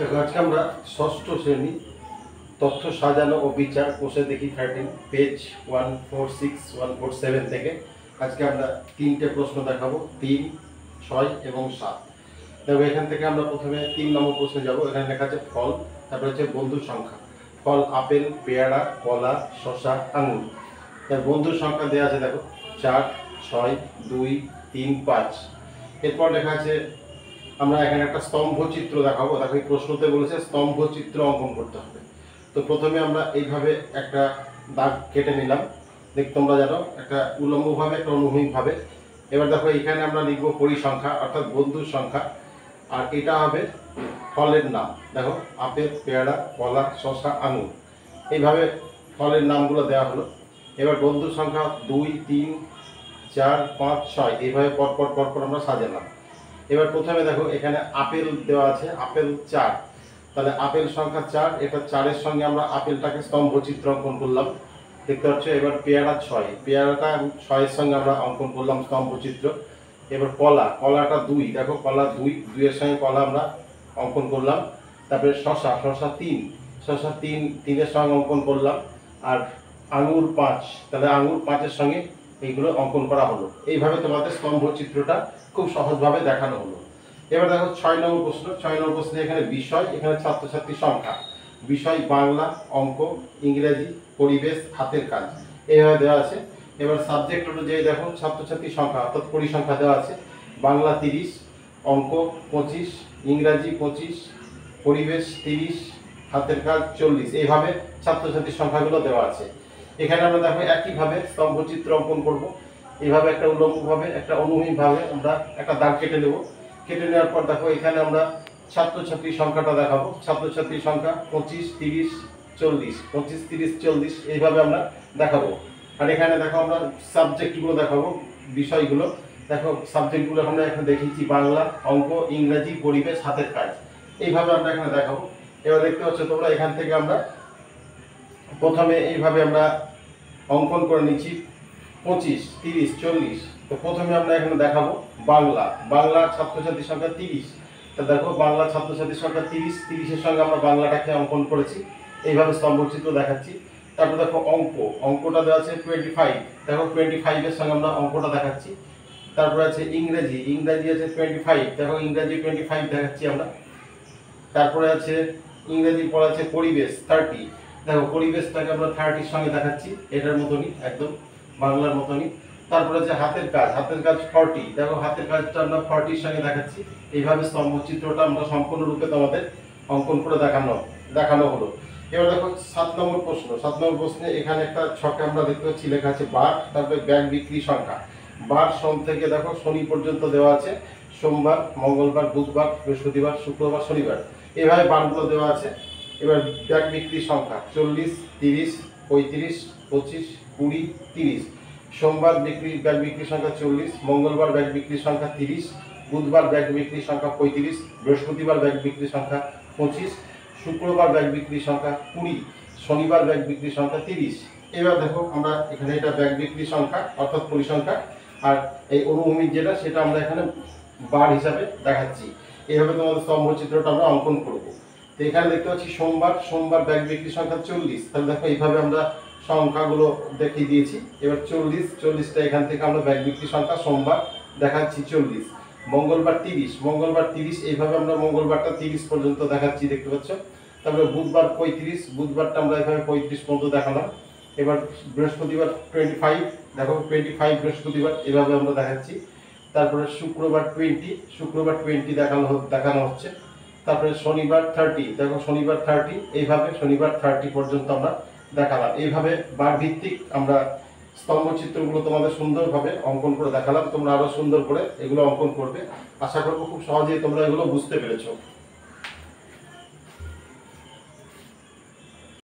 দেখো আজকে আমরা ষষ্ঠ শ্রেণী তথ্য সাজানো ও বিচার কোষে দেখি 13 পেজ 146 147 থেকে আজকে আমরা তিনটে প্রশ্ন দেখাবো 3, 6 এবং 7। দেখো এখান থেকে আমরা প্রথমে 3 নম্বর প্রশ্নে যাব। এখানে লেখা আছে ফল, তারপরে হচ্ছে বন্ধুর সংখ্যা। ফল আপেল, পেয়ারা, কলা, শসা, আঙুর। তার বন্ধুর সংখ্যা দেওয়া আছে দেখো 4, 6, 2, 3, 5। এরপর লেখা আছে আমরা এখানে একটা স্তম্ভ চিত্র দেখাবো। দেখো এই প্রশ্নতে বলেছে স্তম্ভ চিত্র অঙ্কন করতে হবে। তো প্রথমে আমরা এইভাবে একটা দাগ কেটে নিলাম, দেখ তোমরা জানো একটা উলম্বভাবে একটা অনুভূমিকভাবে। এবার দেখো এখানে আমরা লিখবো পরিসংখ্যা অর্থাৎ বন্ধুর সংখ্যা, আর এটা হবে ফলের নাম। দেখো আপেল, পেয়ারা, কলা, শসা, আঙুর, এইভাবে ফলের নামগুলো দেওয়া হলো। এবার বন্ধুর সংখ্যা 2, 3, 4, 5, 6 এইভাবে পরপর পরপর আমরা সাজালাম। এবার প্রথমে দেখো এখানে আপেল দেওয়া আছে, আপেল 4, তাহলে আপেল সংখ্যা 4, এটা 4-এর সঙ্গে আমরা আপেলটাকে স্তম্ভ চিত্র অঙ্কন করলাম, দেখতে পাচ্ছ। এবার পেয়ারা 6, পেয়ারাটা 6-এর সঙ্গে আমরা অঙ্কন করলাম স্তম্ভ চিত্র। এবার কলাটা 2, দেখো কলা 2-এর সঙ্গে কলা আমরা অঙ্কন করলাম। তারপরে শসা 3-এর সঙ্গে অঙ্কন করলাম। আর আঙুর 5, তাহলে আঙুর 5-এর সঙ্গে এইগুলো অঙ্কন করা হলো। এইভাবে তোমাদের স্তম্ভ চিত্রটা খুব সহজভাবে দেখানো হলো। এবার দেখো 6 নম্বর প্রশ্ন। 6 নম্বর প্রশ্নে এখানে বিষয়, এখানে ছাত্রছাত্রীর সংখ্যা। বিষয় বাংলা, অঙ্ক, ইংরেজি, পরিবেশ, হাতের কাজ, এইভাবে দেওয়া আছে। এবার সাবজেক্ট অনুযায়ী দেখো ছাত্রছাত্রীর সংখ্যা অর্থাৎ পরিসংখ্যা দেওয়া আছে। বাংলা 30, অঙ্ক 25, ইংরাজি 25, পরিবেশ 30, হাতের কাজ 40, এইভাবে ছাত্রছাত্রীর সংখ্যাগুলো দেওয়া আছে। এখানে আমরা দেখো একইভাবে স্তম্ভচিত্র অঙ্কন করব। এইভাবে একটা উলম্বভাবে একটা অনুভূমিকভাবে আমরা একটা দাগ কেটে নেব। কেটে নেওয়ার পর দেখো এখানে আমরা ছাত্রছাত্রীর সংখ্যাটা দেখাবো। ছাত্রছাত্রীর সংখ্যা 25, 30, 40, 25, 30, 40 এইভাবে আমরা দেখাবো। আর এখানে দেখো আমরা সাবজেক্টগুলো দেখাবো, বিষয়গুলো। দেখো সাবজেক্টগুলো আমরা এখানে দেখিয়েছি বাংলা, অঙ্ক, ইংরেজি, পরিবেশ, হাতের কাজ, এইভাবে আমরা এখানে দেখাবো। এবার দেখতে পাচ্ছ তোমরা এখান থেকে আমরা প্রথমে এইভাবে আমরা অঙ্কন করে নিচ্ছি 25, 30, 40। তো প্রথমে আমরা এখানে দেখাবো বাংলা ছাত্রছাত্রীর সংখ্যা 30। তা দেখো বাংলা ছাত্রছাত্রীর সংখ্যা 30-এর সঙ্গে আমরা বাংলাটাকে অঙ্কন করেছি, এইভাবে স্তম্ভচিত্র দেখাচ্ছি। তারপর দেখো অঙ্কটা দেওয়া আছে 25, দেখো 25-এর সঙ্গে আমরা অঙ্কটা দেখাচ্ছি। তারপরে আছে ইংরেজি আছে 25, দেখো ইংরেজি 25 দেখাচ্ছি আমরা। তারপরে আছে ইংরেজি পড়া আছে পরিবেশ 30, দেখো পরিবেশটাকে আমরা 30-এর সঙ্গে দেখাচ্ছি, এটার মতনই একদম বাংলার মতনই। তারপরে যে হাতের কাজ 40, দেখো হাতের কাজটা আমরা 40-এর সঙ্গে দেখাচ্ছি। এইভাবে স্তম্ভচিত্রটা আমরা সম্পূর্ণরূপে তোমাদের অঙ্কন করে দেখানো হলো। এবার দেখো 7 নম্বর প্রশ্ন। 7 নম্বর প্রশ্নে এখানে একটা ছকে আমরা দেখতে পাচ্ছি লেখা আছে বার, তারপরে ব্যাগ বিক্রি সংখ্যা। বার সোম থেকে দেখো শনি পর্যন্ত দেওয়া আছে, সোমবার, মঙ্গলবার, বুধবার, বৃহস্পতিবার, শুক্রবার, শনিবার, এইভাবে বারগুলো দেওয়া আছে। এবার ব্যাগ বিক্রির সংখ্যা 40, 30, 35, 25, 20, 30। সোমবার ব্যাগ বিক্রির সংখ্যা 40, মঙ্গলবার ব্যাগ বিক্রির সংখ্যা 30, বুধবার ব্যাগ বিক্রির সংখ্যা 35, বৃহস্পতিবার ব্যাগ বিক্রির সংখ্যা 25, শুক্রবার ব্যাগ বিক্রির সংখ্যা 20, শনিবার ব্যাগ বিক্রির সংখ্যা 30। এবার দেখো আমরা এখানে এটা ব্যাগ বিক্রির সংখ্যা অর্থাৎ পরিসংখ্যা, আর এই অনুভূমিক যেটা সেটা আমরা এখানে বার হিসাবে দেখাচ্ছি। এইভাবে তোমাদের স্তম্ভচিত্রটা আমরা অঙ্কন করব। তো এখানে দেখতে পাচ্ছি সোমবার ব্যাগ বিক্রির সংখ্যা 40, তাহলে দেখো এইভাবে আমরা সংখ্যাগুলো দেখিয়ে দিয়েছি। এবার 40টা এখান থেকে আমরা ব্যাগ বিক্রির সংখ্যা সোমবার দেখাচ্ছি 40। মঙ্গলবার 30, এইভাবে আমরা মঙ্গলবারটা 30 পর্যন্ত দেখাচ্ছি, দেখতে পাচ্ছ। তারপরে বুধবার 35, বুধবারটা আমরা এখানে 35 পর্যন্ত দেখালাম। এবার বৃহস্পতিবার 25, দেখো 25 বৃহস্পতিবার, এভাবে আমরা দেখাচ্ছি। তারপরে শুক্রবার 20 দেখানো হচ্ছে। তারপরে শনিবার 30, দেখো শনিবার 30, এইভাবে শনিবার 30 পর্যন্ত আমরা দেখালাম। এইভাবে বার ভিত্তিক আমরা স্তম্ভচিত্রগুলো তোমাদের সুন্দরভাবে অঙ্কন করে দেখালাম। তোমরা আরো সুন্দর করে এগুলো অঙ্কন করবে, আশা করবো খুব সহজেই তোমরা এগুলো বুঝতে পেরেছো।